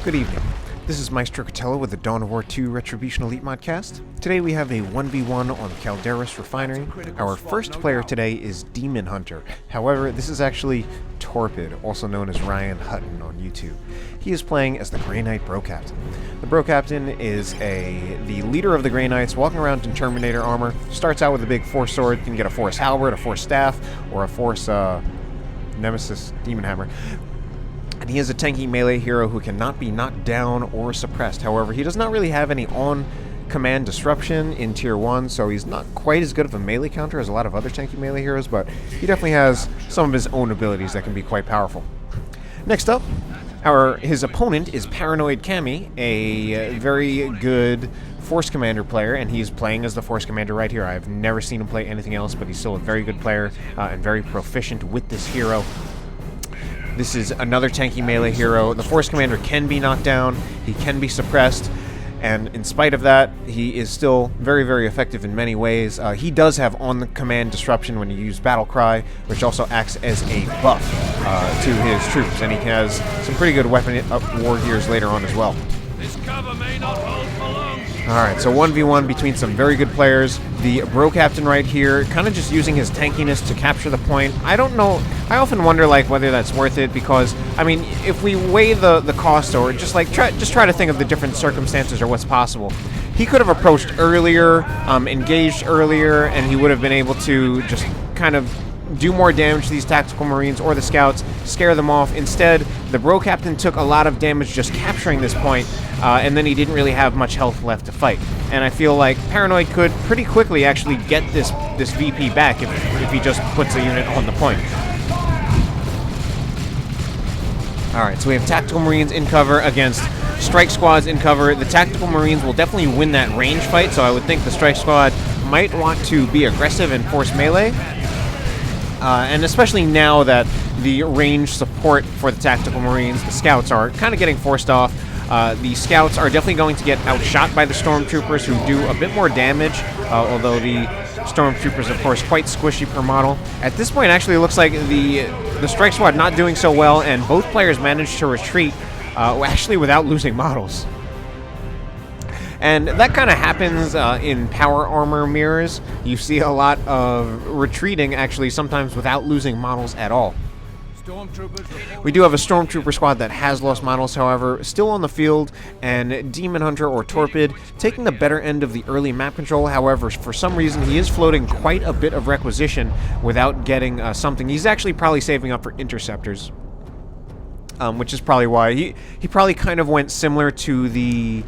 Good evening. This is Maestro Catello with the Dawn of War 2 Retribution Elite Modcast. Today we have a 1v1 on Calderis Refinery. Our first player today is Demon Hunter. However, this is actually Torpid, also known as Ryan Hutton on YouTube. He is playing as the Grey Knight Bro Captain. The Bro Captain is the leader of the Grey Knights, walking around in Terminator armor. Starts out with a big Force Sword. You can get a Force Halberd, a Force Staff, or a Force Nemesis Demon Hammer. And he is a tanky melee hero who cannot be knocked down or suppressed. However, he does not really have any on-command disruption in Tier 1, so he's not quite as good of a melee counter as a lot of other tanky melee heroes, but he definitely has some of his own abilities that can be quite powerful. Next up, his opponent is Paranoid Cammy, a very good Force Commander player, and he's playing as the Force Commander right here. I've never seen him play anything else, but he's still a very good player and very proficient with this hero. This is another tanky melee hero. The Force Commander can be knocked down, he can be suppressed, and in spite of that, he is still very, very effective in many ways. He does have on-command disruption when you use Battle Cry, which also acts as a buff to his troops, and he has some pretty good weapon war gears later on as well. This cover may not hold for long. Alright, so 1v1 between some very good players. The Bro Captain right here, kind of just using his tankiness to capture the point. I don't know, I often wonder like whether that's worth it, because, I mean, if we weigh the cost, or just like try to think of the different circumstances or what's possible. He could have approached earlier, engaged earlier, and he would have been able to just kind of do more damage to these tactical marines or the scouts, scare them off. Instead, the Bro Captain took a lot of damage just capturing this point, and then he didn't really have much health left to fight. And I feel like Paranoid could pretty quickly actually get this VP back if he just puts a unit on the point. Alright, so we have Tactical Marines in cover against Strike Squads in cover. The Tactical Marines will definitely win that range fight, so I would think the Strike Squad might want to be aggressive and force melee. And especially now that the range support for the Tactical Marines, the Scouts, are kind of getting forced off. The Scouts are definitely going to get outshot by the Stormtroopers, who do a bit more damage, although the Stormtroopers, of course, quite squishy per model. At this point, actually, it looks like the Strike Squad not doing so well, and both players managed to retreat, actually without losing models. And that kind of happens in power armor mirrors. You see a lot of retreating, actually, sometimes without losing models at all. We do have a Stormtrooper squad that has lost models, however, still on the field, and Demon Hunter or Torpid taking the better end of the early map control. However, for some reason, he is floating quite a bit of requisition without getting something. He's actually probably saving up for Interceptors. Which is probably why he probably kind of went similar to the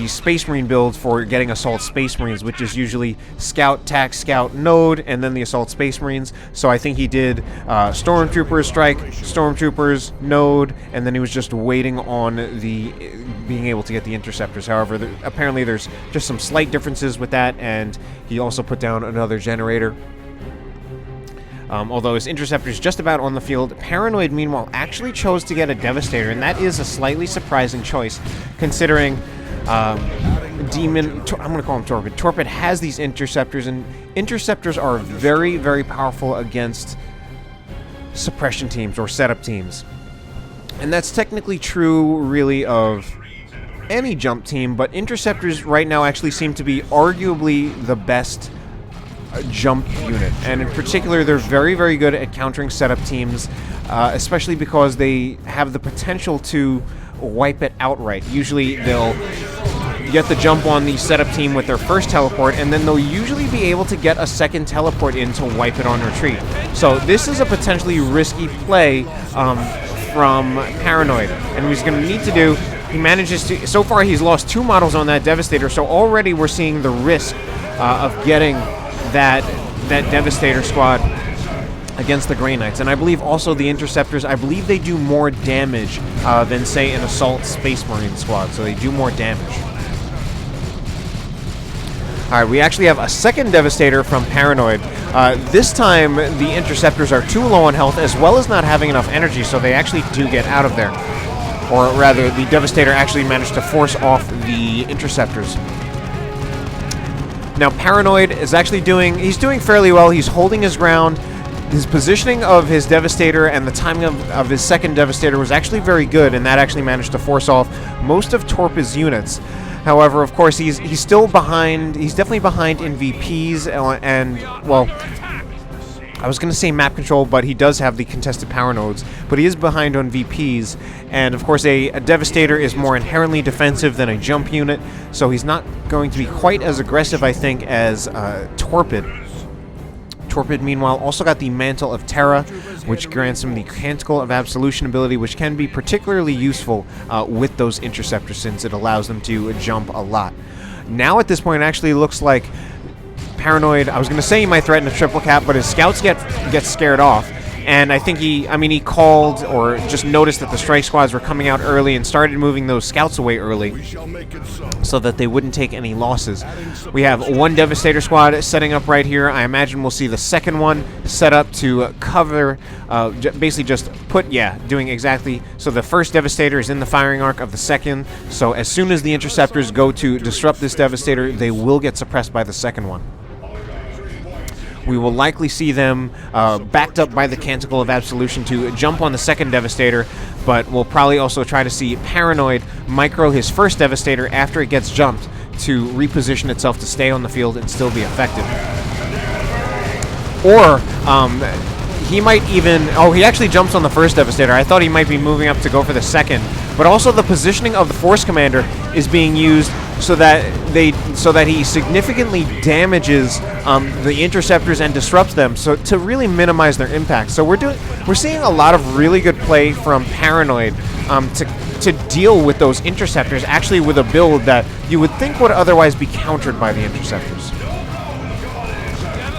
Space Marine build for getting Assault Space Marines, which is usually Scout, Tac, Scout, Node, and then the Assault Space Marines. So I think he did Stormtroopers, Strike, Stormtroopers, Node, and then he was just waiting on being able to get the Interceptors. However, apparently there's just some slight differences with that, and he also put down another generator. Although his Interceptor is just about on the field, Paranoid, meanwhile, actually chose to get a Devastator, and that is a slightly surprising choice, considering I'm going to call him Torpid. Torpid has these Interceptors, and Interceptors are very, very powerful against suppression teams or setup teams. And that's technically true, really, of any jump team, but Interceptors right now actually seem to be arguably the best jump unit, and in particular they're very, very good at countering setup teams, especially because they have the potential to wipe it outright. Usually they'll get the jump on the setup team with their first teleport, and then they'll usually be able to get a second teleport in to wipe it on retreat. So this is a potentially risky play from Paranoid, and what he's going to need to do, he manages to, so far he's lost 2 models on that Devastator, so already we're seeing the risk of getting that Devastator squad against the Grey Knights. And I believe also the Interceptors, I believe they do more damage than, say, an Assault Space Marine squad, so they do more damage. Alright, we actually have a second Devastator from Paranoid. This time, the Interceptors are too low on health, as well as not having enough energy, so they actually do get out of there. Or rather, the Devastator actually managed to force off the Interceptors. Now, Paranoid is actually doing fairly well. He's holding his ground. his positioning of his Devastator and the timing of his second Devastator was actually very good, and that actually managed to force off most of Torpid's units. However, of course, he's still behind. He's definitely behind in VPs and, well, I was going to say map control, but he does have the contested power nodes, but he is behind on VPs, and of course a Devastator is more inherently defensive than a jump unit, so he's not going to be quite as aggressive, I think, as Torpid. Torpid, meanwhile, also got the Mantle of Terra, which grants him the Canticle of Absolution ability, which can be particularly useful with those Interceptors, since it allows them to jump a lot. Now at this point it actually looks like Paranoid, I was going to say he might threaten a triple cap, but his scouts get scared off, and I think he called or just noticed that the strike squads were coming out early and started moving those scouts away early so that they wouldn't take any losses. We have one Devastator squad setting up right here. I imagine we'll see the second one set up to cover, basically just doing exactly. So the first Devastator is in the firing arc of the second, so as soon as the Interceptors go to disrupt this Devastator, they will get suppressed by the second one. We will likely see them backed up by the Canticle of Absolution to jump on the second Devastator, but we'll probably also try to see Paranoid micro his first Devastator after it gets jumped to reposition itself to stay on the field and still be effective. Or he might even... Oh, he actually jumps on the first Devastator. I thought he might be moving up to go for the second. But also the positioning of the Force Commander is being used so that he significantly damages the Interceptors and disrupts them, so to really minimize their impact. So we're seeing a lot of really good play from Paranoid to deal with those Interceptors, actually with a build that you would think would otherwise be countered by the Interceptors.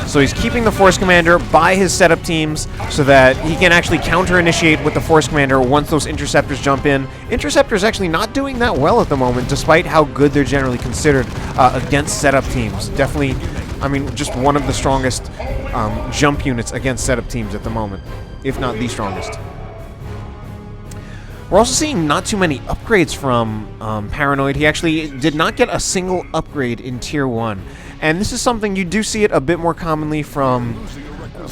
So he's keeping the Force Commander by his setup teams so that he can actually counter-initiate with the Force Commander once those Interceptors jump in. Interceptors actually not doing that well at the moment, despite how good they're generally considered against setup teams. Definitely, I mean, just one of the strongest jump units against setup teams at the moment, if not the strongest. We're also seeing not too many upgrades from Paranoid. He actually did not get a single upgrade in Tier 1. And this is something you do see it a bit more commonly from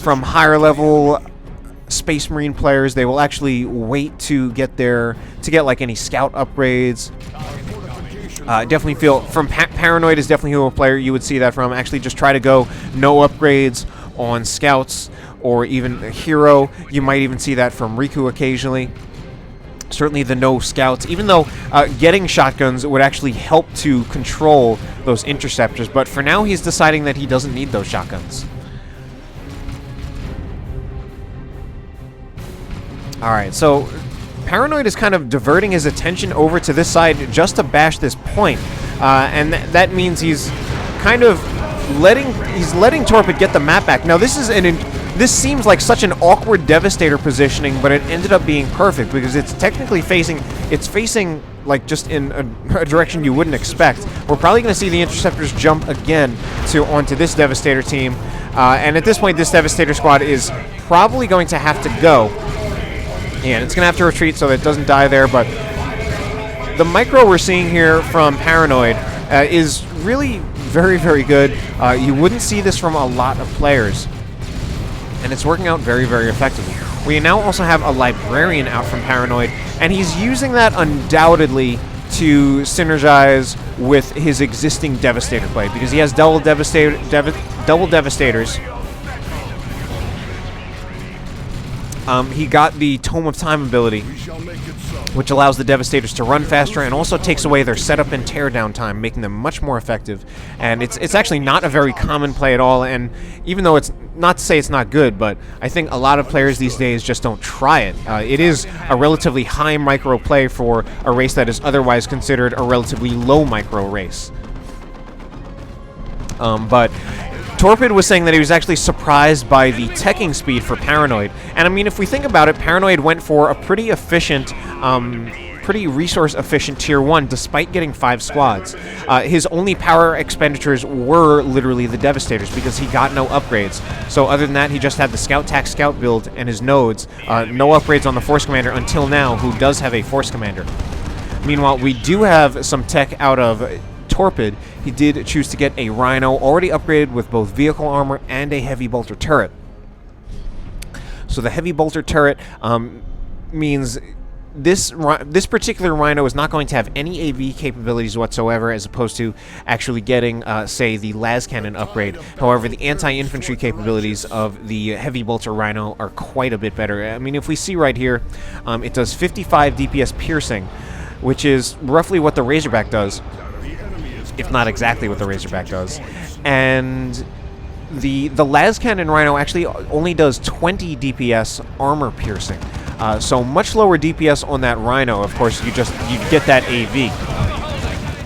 higher level Space Marine players. They will actually wait to get like any scout upgrades. Definitely feel from Paranoid is definitely who a player you would see that from. Actually just try to go no upgrades on scouts or even a hero. You might even see that from Riku occasionally. Certainly the no scouts, even though getting shotguns would actually help to control those Interceptors, but for now he's deciding that he doesn't need those shotguns. Alright, so Paranoid is kind of diverting his attention over to this side just to bash this point, and that means he's kind of letting Torpid get the map back. Now this seems like such an awkward Devastator positioning, but it ended up being perfect because it's technically facing like just in a direction you wouldn't expect. We're probably going to see the Interceptors jump again onto this Devastator team, and at this point this Devastator squad is probably going to have to go. And it's going to have to retreat so that it doesn't die there, but the micro we're seeing here from Paranoid is really very, very good. You wouldn't see this from a lot of players, and it's working out very, very effectively. We now also have a Librarian out from Paranoid, and he's using that undoubtedly to synergize with his existing Devastator play, because he has double Devastators. He got the Tome of Time ability, which allows the Devastators to run faster and also takes away their setup and teardown time, making them much more effective. And it's actually not a very common play at all, and even though it's not to say it's not good, but I think a lot of players these days just don't try it. It is a relatively high micro play for a race that is otherwise considered a relatively low micro race. But Torpid was saying that he was actually surprised by the teching speed for Paranoid. And I mean, if we think about it, Paranoid went for a pretty efficient, pretty resource-efficient Tier 1, despite getting 5 squads. His only power expenditures were literally the Devastators, because he got no upgrades. So other than that, he just had the Scout Tac Scout build and his nodes. No upgrades on the Force Commander until now, who does have a Force Commander. Meanwhile, we do have some tech out of Torpid. He did choose to get a Rhino, already upgraded with both vehicle armor and a heavy bolter turret. So the heavy bolter turret means this particular Rhino is not going to have any AV capabilities whatsoever, as opposed to actually getting, say, the las cannon upgrade. However, the anti-infantry capabilities of the heavy bolter Rhino are quite a bit better. I mean, if we see right here, it does 55 DPS piercing, which is roughly what the Razorback does, if not exactly what the Razorback does. And the las cannon Rhino actually only does 20 DPS armor piercing. So much lower DPS on that Rhino. Of course, you get that AV,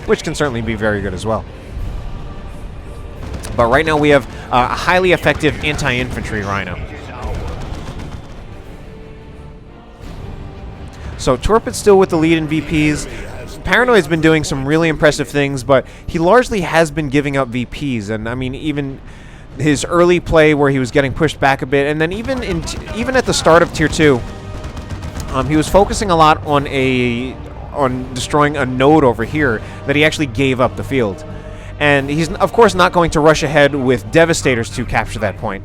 which can certainly be very good as well. But right now we have a highly effective anti-infantry Rhino. So Torpid's still with the lead in VPs. Paranoid's been doing some really impressive things, but he largely has been giving up VPs. And I mean, even his early play where he was getting pushed back a bit, and then even at the start of Tier 2, he was focusing a lot on destroying a node over here that he actually gave up the field. And he's, of course, not going to rush ahead with Devastators to capture that point.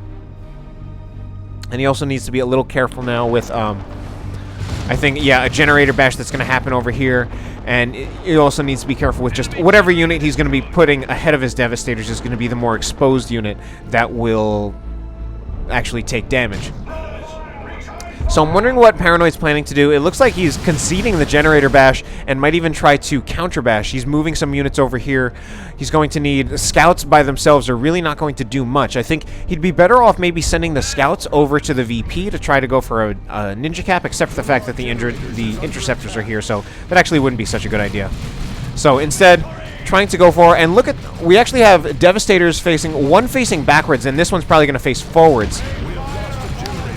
And he also needs to be a little careful now with, I think, yeah, a generator bash that's going to happen over here. And he also needs to be careful with just whatever unit he's going to be putting ahead of his Devastators is going to be the more exposed unit that will actually take damage. So I'm wondering what Paranoid's planning to do. It looks like he's conceding the generator bash and might even try to counter bash. He's moving some units over here. He's going to need scouts by themselves are really not going to do much. I think he'd be better off maybe sending the scouts over to the VP to try to go for a ninja cap, except for the fact that the interceptors are here, so that actually wouldn't be such a good idea. So instead, trying to go for, and look at, we actually have Devastators one facing backwards, and this one's probably going to face forwards.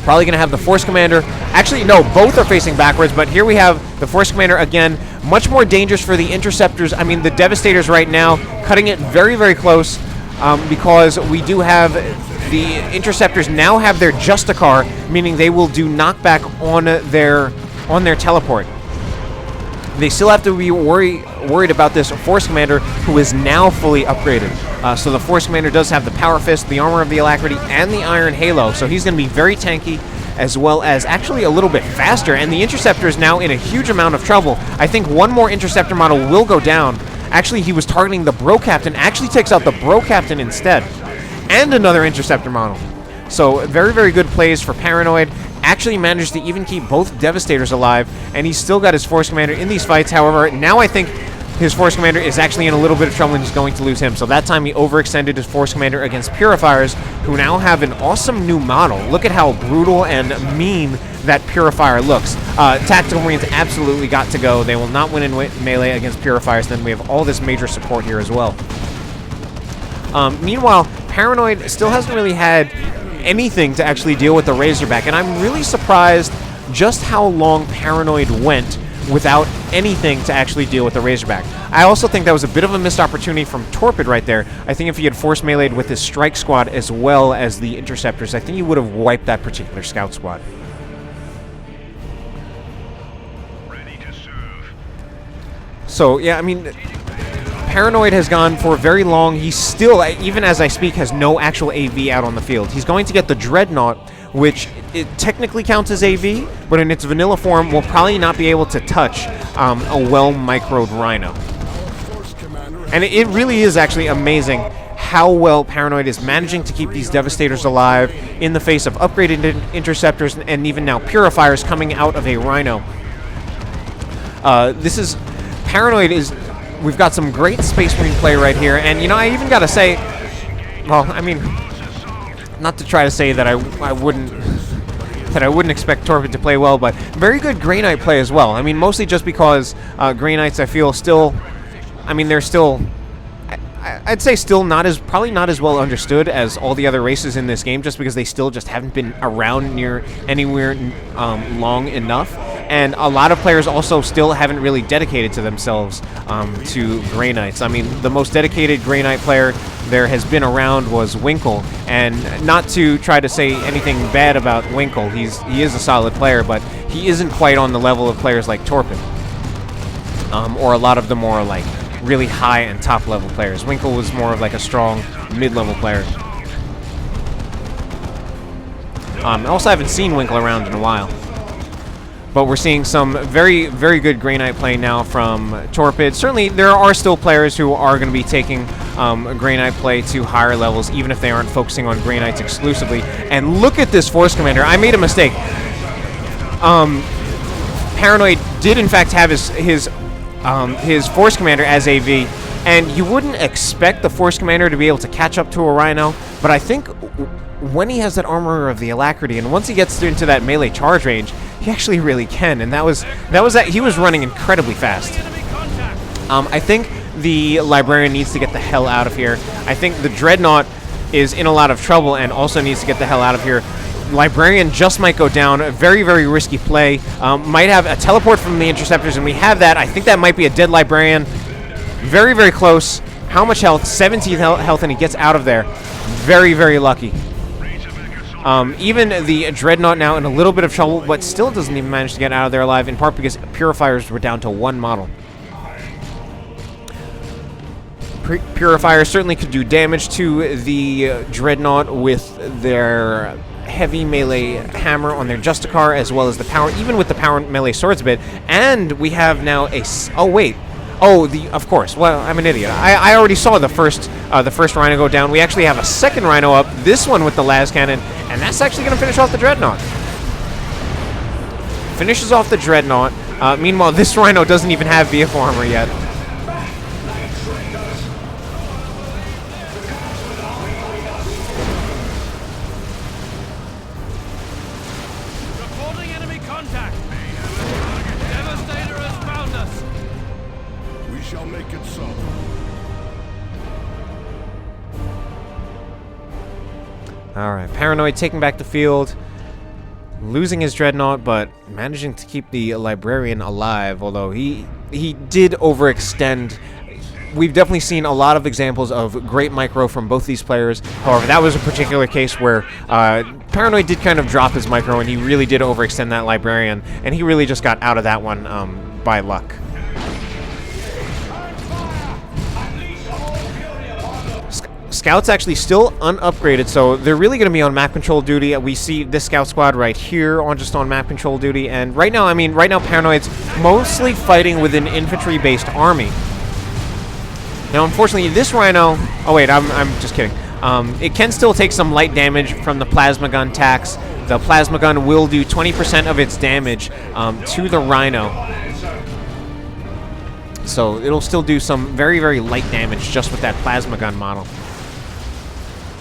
Probably going to have the Force Commander. Actually, no, both are facing backwards, but here we have the Force Commander again. Much more dangerous for the Interceptors. I mean, the Devastators right now cutting it very, very close because we do have the Interceptors now have their Justicar, meaning they will do knockback on their teleport. They still have to be worried about this Force Commander, who is now fully upgraded. So the Force Commander does have the Power Fist, the Armor of the Alacrity, and the Iron Halo. So he's going to be very tanky, as well as actually a little bit faster. And the Interceptor is now in a huge amount of trouble. I think one more Interceptor model will go down. Actually, he was targeting the Bro Captain. Actually takes out the Bro Captain instead. And another Interceptor model. So very, very good plays for Paranoid. Actually managed to even keep both Devastators alive, and he's still got his Force Commander in these fights. However, now I think his Force Commander is actually in a little bit of trouble and he's going to lose him. So that time he overextended his Force Commander against Purifiers, who now have an awesome new model. Look at how brutal and mean that Purifier looks. Tactical Marines absolutely got to go. They will not win in melee against Purifiers. Then we have all this major support here as well. Meanwhile, Paranoid still hasn't really had anything to actually deal with the Razorback, and I'm really surprised just how long Paranoid went without anything to actually deal with the Razorback. I also think that was a bit of a missed opportunity from Torpid right there. I think if he had force melee'd with his strike squad as well as the Interceptors, I think he would have wiped that particular scout squad. Ready to serve. So, yeah, I mean, Paranoid has gone for very long. He still, even as I speak, has no actual AV out on the field. He's going to get the Dreadnought, which it technically counts as AV, but in its vanilla form will probably not be able to touch a well-microed Rhino. And it really is actually amazing how well Paranoid is managing to keep these Devastators alive in the face of upgraded Interceptors and even now Purifiers coming out of a Rhino. Paranoid is... We've got some great Space Marine play right here, and you know, I even gotta say, well, I mean, not to try to say that I wouldn't expect Torpid to play well, but very good Grey Knight play as well. I mean, mostly just because Grey Knights, I feel, still, I mean, they're still, I'd say still probably not as well understood as all the other races in this game, just because they still just haven't been around near anywhere long enough. And a lot of players also still haven't really dedicated to themselves to Grey Knights. I mean, the most dedicated Grey Knight player there has been around was Winkle. And not to try to say anything bad about Winkle, he is a solid player, but he isn't quite on the level of players like Torpid. Or a lot of the more like really high and top level players. Winkle was more of like a strong mid-level player. I also haven't seen Winkle around in a while. But we're seeing some very, very good Grey Knight play now from Torpid. Certainly, there are still players who are going to be taking Grey Knight play to higher levels, even if they aren't focusing on Grey Knights exclusively. And look at this Force Commander. I made a mistake. Paranoid did, in fact, have his Force Commander as AV, and you wouldn't expect the Force Commander to be able to catch up to a Rhino, but I think when he has that Armor of the Alacrity, and once he gets into that melee charge range, he actually really can, and that was he was running incredibly fast. I think the Librarian needs to get the hell out of here. I think the Dreadnought is in a lot of trouble and also needs to get the hell out of here. Librarian just might go down. A very, very risky play. Might have a teleport from the Interceptors, and we have that. I think that might be a dead Librarian. Very, very close. How much health? 17 health, and he gets out of there. Very, very lucky. Even the Dreadnought now in a little bit of trouble, but still doesn't even manage to get out of there alive, in part because Purifiers were down to one model. Purifiers certainly could do damage to the Dreadnought with their heavy melee hammer on their Justicar, as well as the power, even with the power melee swordsbit. And we have now a... Oh, wait. Oh, of course. Well, I'm an idiot. I already saw the first Rhino go down. We actually have a second Rhino up. This one with the las cannon, and that's actually going to finish off the Dreadnought. Finishes off the Dreadnought. Meanwhile, this Rhino doesn't even have vehicle armor yet. Reporting enemy contact. Devastator has found us. We shall make it so. Alright, Paranoid taking back the field, losing his Dreadnought, but managing to keep the Librarian alive, although he did overextend. We've definitely seen a lot of examples of great micro from both these players. However, that was a particular case where Paranoid did kind of drop his micro, and he really did overextend that Librarian, and he really just got out of that one by luck. Scouts actually still unupgraded, so they're really going to be on map control duty. We see this scout squad right here on map control duty, and right now Paranoid's mostly fighting with an infantry-based army. Now, unfortunately, this Rhino... Oh, wait, I'm just kidding. It can still take some light damage from the plasma gun attacks. The plasma gun will do 20% of its damage to the Rhino. So it'll still do some very, very light damage just with that plasma gun model.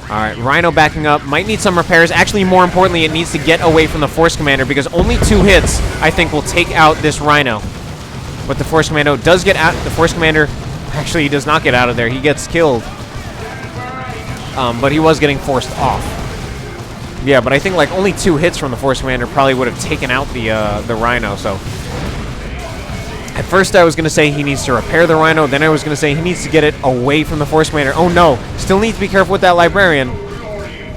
Alright, Rhino backing up. Might need some repairs. Actually, more importantly, it needs to get away from the Force Commander, because only 2 hits, I think, will take out this Rhino. But the Force Commando does get out. The Force Commander... Actually, he does not get out of there. He gets killed. But he was getting forced off. Yeah, but I think like only 2 hits from the Force Commander probably would have taken out the Rhino, so... At first I was going to say he needs to repair the Rhino, then I was going to say he needs to get it away from the Force Commander. Oh no, still needs to be careful with that Librarian.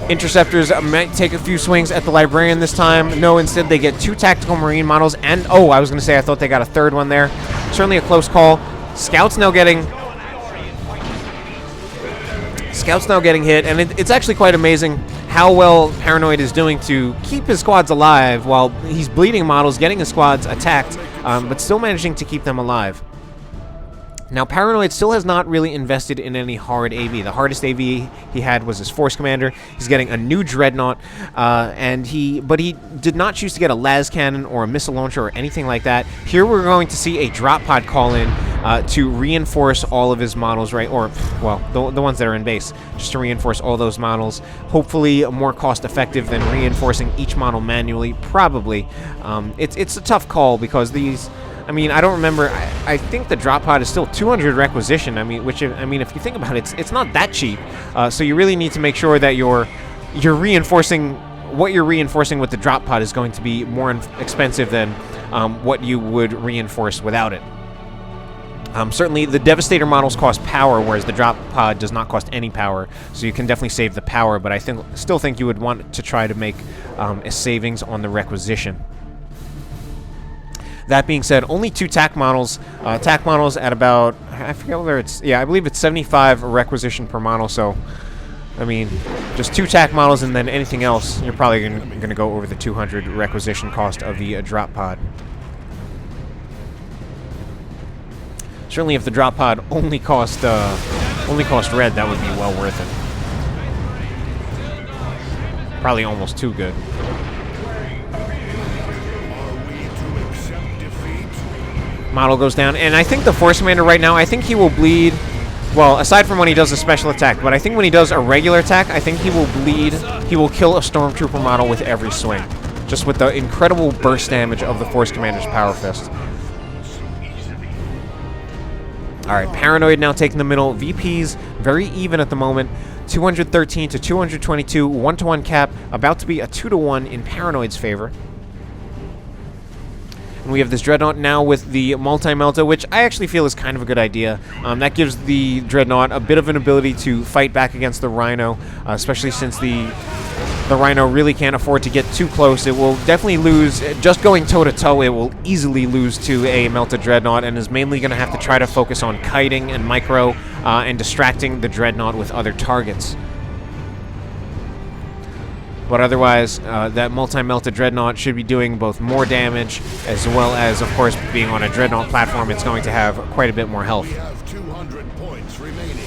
Interceptors might take a few swings at the Librarian this time. No, instead they get 2 tactical Marine models, and oh, I was going to say I thought they got a 3rd one there. Certainly a close call. Scouts now getting hit, and it's actually quite amazing how well Paranoid is doing to keep his squads alive while he's bleeding models, getting his squads attacked, but still managing to keep them alive. Now, Paranoid still has not really invested in any hard AV. The hardest AV he had was his Force Commander. He's getting a new Dreadnought, but he did not choose to get a las cannon or a missile launcher or anything like that. Here we're going to see a drop pod call in to reinforce all of his models, right? Or, well, the ones that are in base, just to reinforce all those models. Hopefully more cost-effective than reinforcing each model manually, probably. It's a tough call because these... I mean, I don't remember. I think the drop pod is still 200 requisition. I mean, if you think about it, it's not that cheap. So you really need to make sure that you're reinforcing what you're reinforcing with the drop pod is going to be more expensive than what you would reinforce without it. Certainly, the Devastator models cost power, whereas the drop pod does not cost any power. So you can definitely save the power, but I still think you would want to try to make a savings on the requisition. That being said, only 2 TAC models. TAC models at about, I forget whether it's, yeah, I believe it's 75 requisition per model, so I mean, just 2 TAC models and then anything else, you're probably going to go over the 200 requisition cost of the drop pod. Certainly, if the drop pod only cost red, that would be well worth it. Probably almost too good. Model goes down, and I think the Force Commander right now, I think he will bleed, well, aside from when he does a special attack, but I think when he does a regular attack, I think he will bleed, he will kill a Stormtrooper model with every swing. Just with the incredible burst damage of the Force Commander's Power Fist. Alright, Paranoid now taking the middle. VP's very even at the moment. 213 to 222, 1-to-1 cap, about to be a 2-to-1 in Paranoid's favor. And we have this Dreadnought now with the multi-melta, which I actually feel is kind of a good idea. That gives the Dreadnought a bit of an ability to fight back against the Rhino, especially since the Rhino really can't afford to get too close. It will definitely lose, just going toe-to-toe, it will easily lose to a melted Dreadnought and is mainly going to have to try to focus on kiting and micro and distracting the Dreadnought with other targets. But otherwise, that multi-melted Dreadnought should be doing both more damage, as well as, of course, being on a Dreadnought platform, it's going to have quite a bit more health. We have 200 points remaining.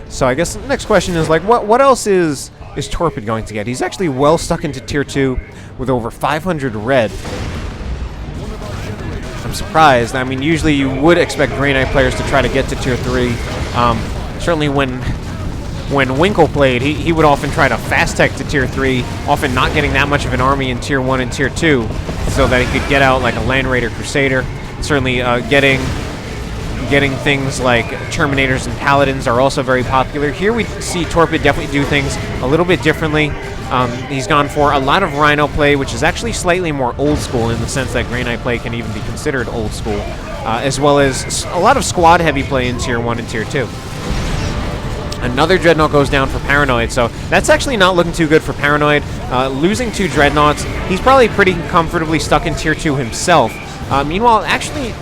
So I guess the next question is, like, what else is Torpid going to get? He's actually well stuck into Tier 2 with over 500 red. I'm surprised. I mean, usually you would expect Grey Knight players to try to get to Tier 3. Certainly when Winkle played, he would often try to fast tech to Tier 3, often not getting that much of an army in Tier 1 and Tier 2, so that he could get out like a Land Raider Crusader. Certainly getting things like Terminators and Paladins are also very popular. Here we see Torpid definitely do things a little bit differently. He's gone for a lot of Rhino play, which is actually slightly more old school in the sense that Grey Knight play can even be considered old school, as well as a lot of squad heavy play in Tier 1 and Tier 2. Another Dreadnought goes down for Paranoid, so that's actually not looking too good for Paranoid. Losing 2 Dreadnoughts, he's probably pretty comfortably stuck in Tier 2 himself. Meanwhile, actually,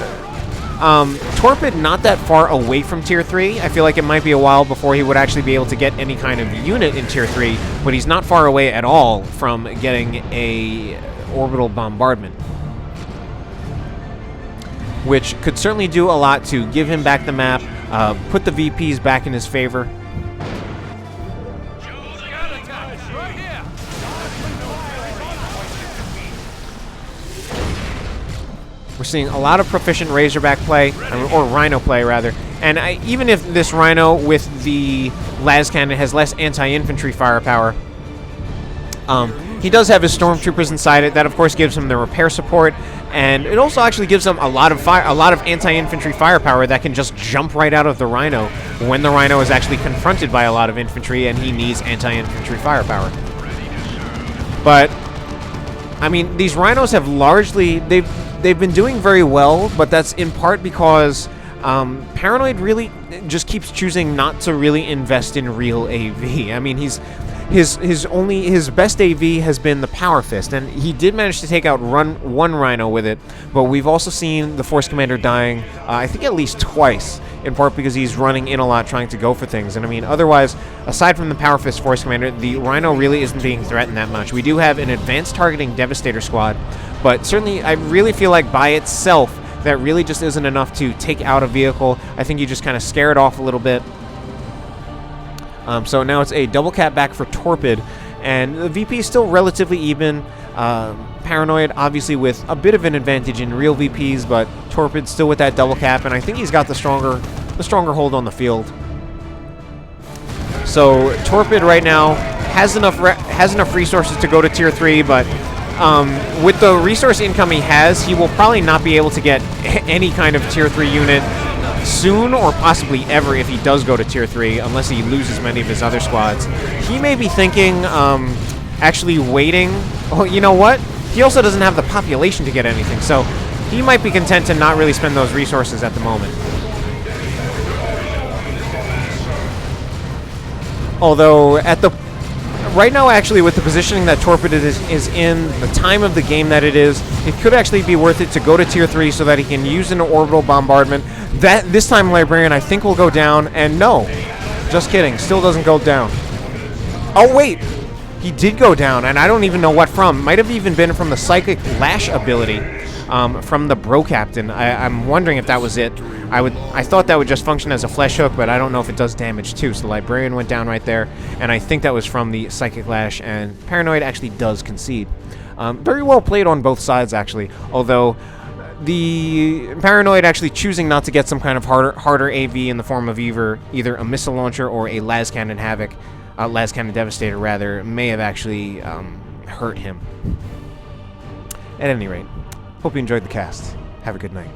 Torpid not that far away from Tier 3. I feel like it might be a while before he would actually be able to get any kind of unit in Tier 3, but he's not far away at all from getting a orbital bombardment, which could certainly do a lot to give him back the map, put the VPs back in his favor. We're seeing a lot of proficient Razorback play, or Rhino play, rather. And even if this Rhino with the las cannon has less anti-infantry firepower, he does have his Stormtroopers inside it. That, of course, gives him the repair support, and it also actually gives him a lot of anti-infantry firepower that can just jump right out of the Rhino when the Rhino is actually confronted by a lot of infantry and he needs anti-infantry firepower. But I mean, these Rhinos have largely they've been doing very well, but that's in part because Paranoid really just keeps choosing not to really invest in real AV. I mean, his best AV has been the Power Fist, and he did manage to take out one Rhino with it, but we've also seen the Force Commander dying, I think at least twice, in part because he's running in a lot trying to go for things. And I mean, otherwise, aside from the Power Fist Force Commander, the Rhino really isn't being threatened that much. We do have an advanced targeting Devastator squad, but certainly I really feel like by itself, that really just isn't enough to take out a vehicle. I think you just kind of scare it off a little bit. So now it's a double cap back for Torpid, and the VP is still relatively even. Paranoid, obviously, with a bit of an advantage in real VPs, but Torpid still with that double cap, and I think he's got the stronger hold on the field. So Torpid right now has enough resources to go to Tier 3, but with the resource income he has, he will probably not be able to get any kind of Tier 3 unit soon, or possibly ever, if he does go to Tier 3, unless he loses many of his other squads. He may be thinking, actually waiting. Oh, you know what? He also doesn't have the population to get anything, so he might be content to not really spend those resources at the moment. Although, right now, actually, with the positioning that Torpid is in, the time of the game that it is, it could actually be worth it to go to Tier 3 so that he can use an orbital bombardment. This time, Librarian, I think, will go down, and no. Just kidding. Still doesn't go down. Oh, wait. He did go down, and I don't even know what from. Might have even been from the Psychic Lash ability from the Bro Captain. I'm wondering if that was it. I thought that would just function as a flesh hook, but I don't know if it does damage too. So the Librarian went down right there, and I think that was from the Psychic Lash, and Paranoid actually does concede. Very well played on both sides, actually, although the Paranoid actually choosing not to get some kind of harder AV in the form of either a missile launcher or a Las Cannon Havoc, Las Cannon Devastator rather, may have actually hurt him. At any rate, hope you enjoyed the cast. Have a good night.